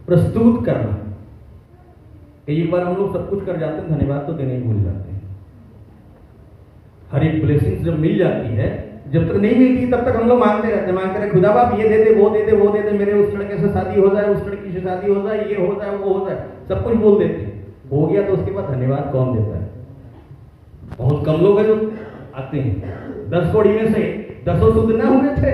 प्रस्तुत करना। एक बार हम लोग सब कुछ कर जाते हैं, धन्यवाद तो देने ही भूल जाते हैं। हर एक ब्लेसिंग जब मिल जाती है, जब तक नहीं मिलती तब तक हम लोग मांगते रहते खुदा बाप ये दे दे, वो दे दे, वो दे दे, मेरे उस लड़के से शादी हो जाए, उस लड़की से शादी हो जाए, ये हो जाए, वो हो जाए, सब कुछ बोल देते हैं। हो गया तो उसके बाद धन्यवाद कौन देता है? बहुत कम लोग हैं जो आते हैं। 10 कौड़ी में से 10 शुद्ध ना हुए थे।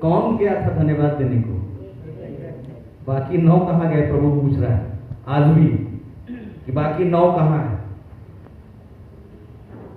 कौन गया था धन्यवाद देने को? बाकी 9 कहां गए? प्रभु पूछ रहा है आज भी कि बाकी 9 कहां है।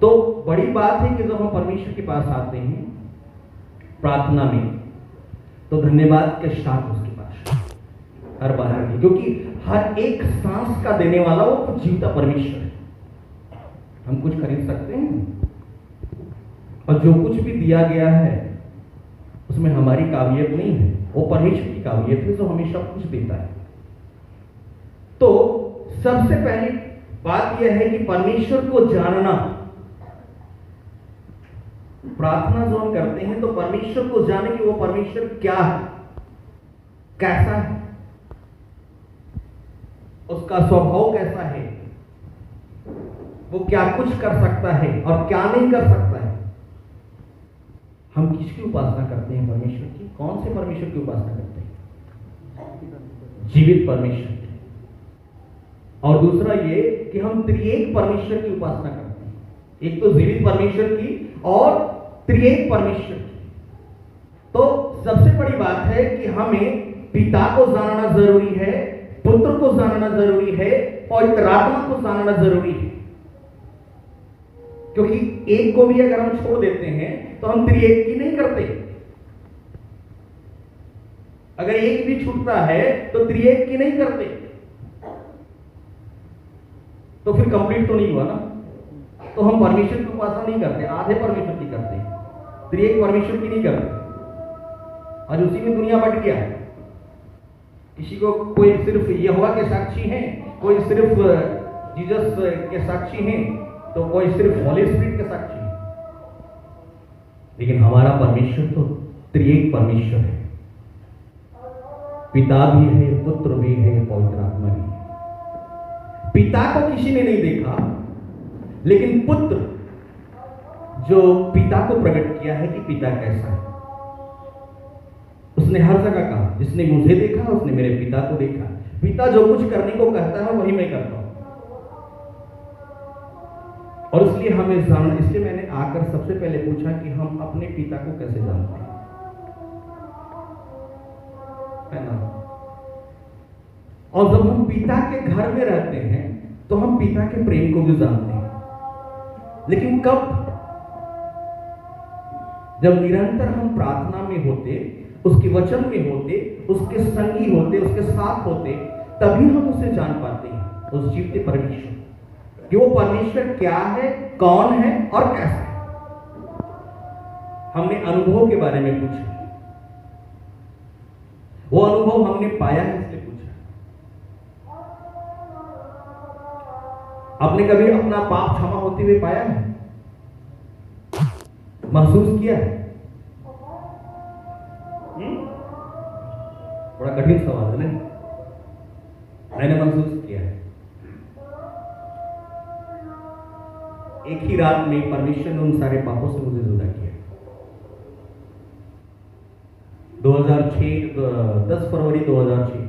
तो बड़ी बात है कि जब हम परमेश्वर के पास आते हैं प्रार्थना में, तो धन्यवाद के साथ उसके पास हर बार आते, क्योंकि हर एक सांस का देने वाला वो जीवता परमेश्वर है। हम कुछ खरीद सकते हैं, और जो कुछ भी दिया गया है उसमें हमारी काबिलियत नहीं है, वो परमेश्वर की काबिलियत है जो हमेशा कुछ देता है। तो सबसे पहली बात यह है कि परमेश्वर को जानना। प्रार्थना जो हम करते हैं तो परमेश्वर को जाने कि वो परमेश्वर क्या है, कैसा है, उसका स्वभाव कैसा है, वो क्या कुछ कर सकता है और क्या नहीं कर सकता है। हम किसकी उपासना करते हैं? परमेश्वर की। कौन से परमेश्वर की उपासना करते हैं? जीवित परमेश्वर की। और दूसरा ये कि हम त्रिएक परमेश्वर की उपासना करते हैं। एक तो जीवित परमेश्वर की और त्रिएक परमेश्वर की। तो सबसे बड़ी बात है कि हमें पिता को जानना जरूरी है, पुत्र को जानना जरूरी है, पवित्र आत्मा को जानना जरूरी है। क्योंकि एक को भी अगर हम छोड़ देते हैं तो हम त्रिएक की नहीं करते। अगर एक भी छूटता है तो त्रिएक की नहीं करते, तो फिर कंप्लीट तो नहीं हुआ ना। तो हम परमेश्वर की उपासना नहीं करते, आधे परमेश्वर की करते हैं, त्रिएक परमेश्वर की नहीं करते। आज उसी में दुनिया बट गया है। किसी को कोई सिर्फ यहोवा के साक्षी हैं, कोई सिर्फ जीसस के साक्षी हैं, तो कोई सिर्फ होली स्पिरिट के साक्षी है। लेकिन हमारा परमेश्वर तो त्रिएक परमेश्वर है। पिता भी है, पुत्र भी है, पवित्र आत्मा भी है। पिता को किसी ने नहीं देखा, लेकिन पुत्र जो पिता को प्रकट किया है कि पिता कैसा है, उसने हर जगह कहा, जिसने मुझे देखा उसने मेरे पिता को देखा। पिता जो कुछ करने को कहता है वही मैं करता हूं। और इसलिए हमें जानना, इसलिए मैंने आकर सबसे पहले पूछा कि हम अपने पिता को कैसे जानते हैं, है ना। और जब हम पिता के घर में रहते हैं तो हम पिता के प्रेम को भी जानते हैं। लेकिन कब? जब निरंतर हम प्रार्थना में होते, उसके वचन में होते, उसके संगी होते, उसके साथ होते, तभी हम उसे जान पाते हैं, उस जीवते परमेश्वर कि वो परमेश्वर क्या है, कौन है और कैसा है। हमने अनुभव के बारे में पूछा, वो अनुभव हमने पाया है इसलिए पूछा। आपने कभी अपना पाप क्षमा होते हुए पाया है, महसूस किया है? बड़ा कठिन सवाल है नहीं? मैंने महसूस किया है। एक ही रात में परमेश्वर ने उन सारे पापों से मुझे जुदा किया। 2006 10 फरवरी 2006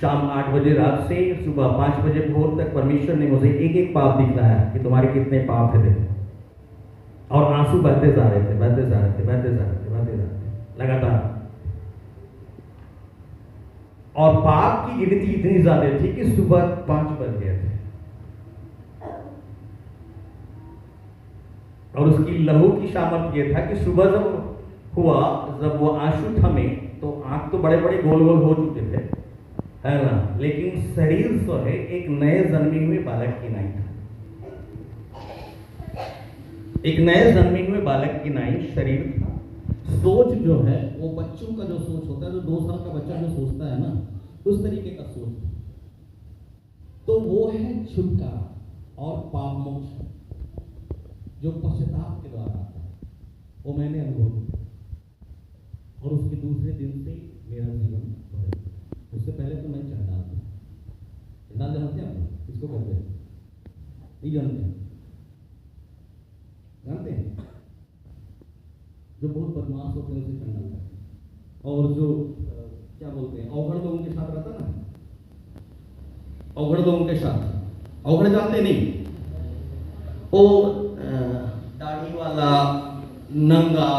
शाम 8 बजे रात से सुबह 5 बजे भोर तक परमेश्वर ने मुझे एक एक पाप दिखलाया कि तुम्हारे कितने पाप है देखो। और आंसू बहते जा रहे थे, बहते जा रहे थे, बहते जा रहे थे, बहते जा रहे थे लगातार। और पाप की गिनती इतनी ज्यादा थी कि सुबह 5 बज गए थे। और उसकी लहू की सामर्थ्य यह था कि सुबह जब हुआ, जब वो आंसू थमे तो आंख तो बड़े बड़े गोल गोल हो चुके थे, है ना, लेकिन शरीर जो है एक नए जन्मे हुए बालक की नाई था। एक नए जन्मे हुए बालक की नाई शरीर था। सोच जो है वो बच्चों का जो सोच होता है, जो 2 साल का बच्चा जो सोचता है ना, उस तरीके का सोच था। तो वो है छुटकारा और पाप मोक्ष जो पश्चाताप के द्वारा आता है, वो मैंने अनुभव किया। और उसके दूसरे दिन से मेरा जीवन नहीं जानते हैं? जानते हैं? जो बहुत बदमाश होते हैं उसे चंडाल कहते हैं, और जो क्या बोलते हैं अवघड़ लोगों के साथ रहता ना, अवघड़ लोगों के साथ, अवघड़ जानते नहीं, वो दाढ़ी वाला, नंगा,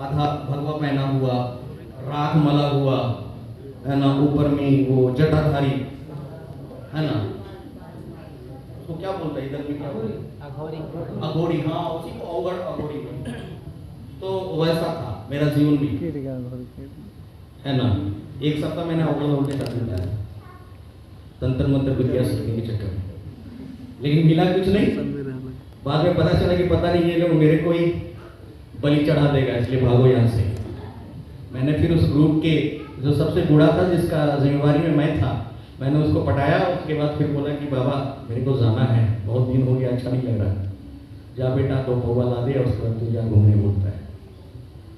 आधा भगवा पहना हुआ, राख मला हुआ है ना, ऊपर में वो जटाधारी है ना, उसको क्या बोलता है इधर में, क्या बोलते हैं? अघोरी। हाँ, उसी को अवघड़ अघोरी बोलते हैं। तो वैसा था मेरा जीवन भी, है ना। एक सप्ताह मैंने अवघड़ लोगों के साथ बिताया, तंत्र मंत्र विद्या सीखने के चक्कर में, लेकिन मिला कुछ नहीं। बाद में पता चला कि पता नहीं ये लोग मेरे को ही बलि चढ़ा देगा, इसलिए भागो यहाँ से। मैंने फिर उस ग्रुप के जो सबसे बूढ़ा था, जिसका जिम्मेवारी में मैं था, मैंने उसको पटाया। उसके बाद फिर बोला कि बाबा मेरे को जाना है, बहुत दिन हो गया, अच्छा नहीं लग रहा, जा बेटा 2 पौवा ला दे, उसके बाद तू जा घूमने बोलता है।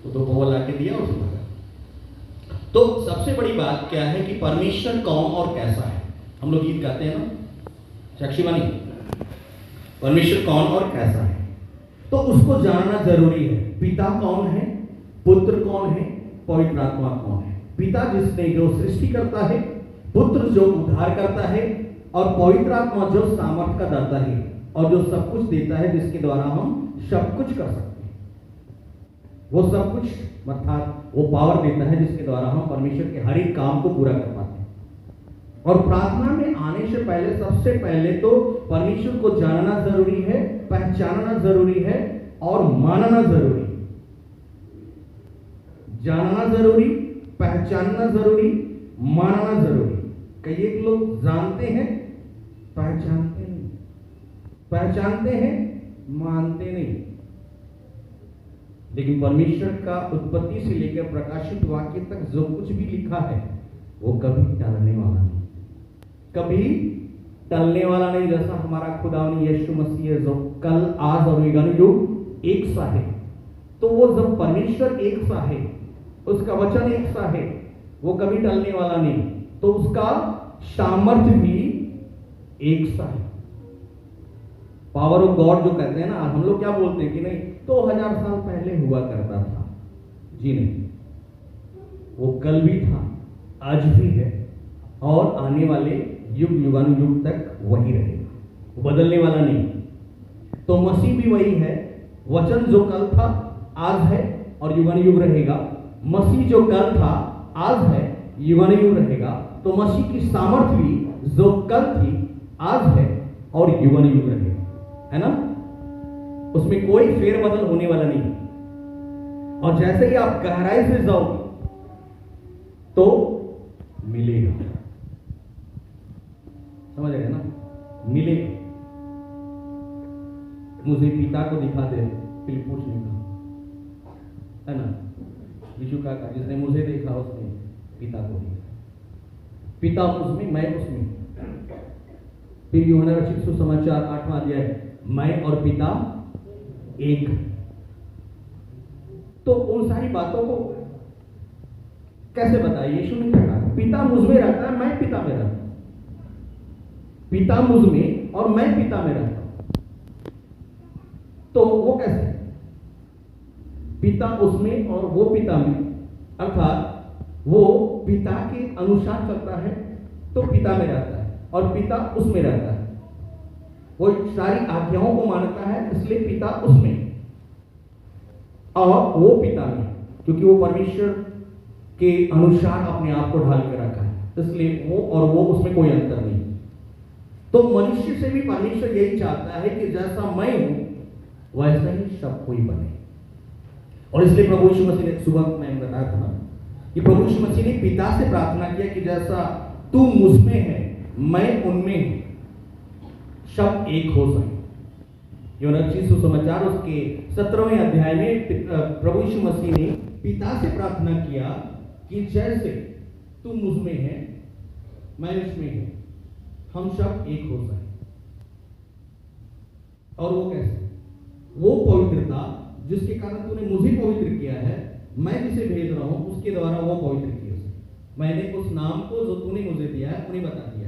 तो 2 पौवा ला के दिया, उसको भागा। तो सबसे बड़ी बात क्या है कि परमेश्वर कौन और कैसा है। हम लोग गीत गाते हैं ना, साक्षीवाणी, परमेश्वर कौन और कैसा है, तो उसको जानना जरूरी है। पिता कौन है, पुत्र कौन है, पवित्र आत्मा कौन है। पिता जिसने जो सृष्टि करता है, पुत्र जो उद्धार करता है, और पवित्र आत्मा जो सामर्थ का दाता है और जो सब कुछ देता है, जिसके द्वारा हम सब कुछ कर सकते हैं। वो सब कुछ अर्थात वो पावर देता है जिसके द्वारा हम परमेश्वर के हर एक काम को पूरा कर पाते हैं। और प्रार्थना में आने से पहले सबसे पहले तो परमेश्वर को जानना जरूरी है, पहचानना जरूरी है और मानना जरूरी है। जानना जरूरी, पहचानना जरूरी, मानना जरूरी। कई एक लोग जानते हैं, पहचानते नहीं, पहचानते हैं, मानते नहीं। लेकिन परमेश्वर का उत्पत्ति से लेकर प्रकाशित वाक्य तक जो कुछ भी लिखा है वो कभी टलने वाला नहीं, कभी टलने वाला नहीं। जैसा हमारा खुदावनी यीशु मसीह है, जो कल, आज और युग एक सा है। तो वो जब परमेश्वर एक सा है, उसका वचन एक सा है, वो कभी टलने वाला नहीं, तो उसका सामर्थ्य भी एक सा है। पावर ऑफ गॉड जो कहते हैं ना, हम लोग क्या बोलते हैं कि नहीं 2000 साल पहले हुआ करता था। जी नहीं, वो कल भी था, आज भी है और आने वाले युग युगानुयुग तक वही रहेगा, वो बदलने वाला नहीं। तो मसीह भी वही है, वचन जो कल था आज है और युगानुयुग रहेगा। मसीह जो कल था आज है, युगानुयुग रहेगा। तो मसीह की सामर्थ्य भी जो कल थी आज है और युगानुयुग रहेगा, है ना। उसमें कोई फेरबदल होने वाला नहीं। और जैसे ही आप गहराई से जाओगे तो मिलेगा, समझ गए ना, मिलेगा। मुझे पिता को दिखा दे, फिलिप्पुस ने कहा, है ना। यीशु का कहा, जिसने मुझे देखा उसने पिता को देखा। पिता उसमें, मैं उसमें। फिर यूहन्ना रचित सुसमाचार 8वां अध्याय, मैं और पिता एक। तो उन सारी बातों को कैसे बताए? यीशु ने क्या कहा? पिता मुझ में रहता है, मैं पिता में रहता हूं। पिता मुझ में और मैं पिता में रहता हूं। तो वो कैसे? पिता उसमें और वो पिता में, अर्थात वो पिता के अनुसार चलता है तो पिता में रहता है और पिता उसमें रहता है। वो सारी आज्ञाओं को मानता है, इसलिए पिता उसमें और वो पिता में, क्योंकि वो परमेश्वर के अनुसार अपने आप को ढाल कर रखा है, इसलिए वो और वो उसमें कोई अंतर नहीं। तो मनुष्य से भी परमेश्वर यही चाहता है कि जैसा मैं हूं वैसा ही सब कोई बने। और इसलिए प्रभु यीशु मसीह ने, सुबह मैंने बताया था ना कि प्रभु यीशु मसीह ने पिता से प्रार्थना किया कि जैसा तू मुझ में है मैं उनमें हूं, सब एक हो सके। यूहन्ना रचित सुसमाचार उसके 17वें अध्याय में प्रभु यीशु मसीह ने पिता से प्रार्थना किया कि जैसे तू मुझ में है मैं उसमें हूं, हम सब एक हो सके। और वो कैसे? वो पवित्रता जिसके कारण तूने मुझे पवित्र किया है, मैं जिसे भेज रहा हूं उसके द्वारा वो पवित्र किया। मैंने उस नाम को जो तूने मुझे दिया है उन्हें बता दिया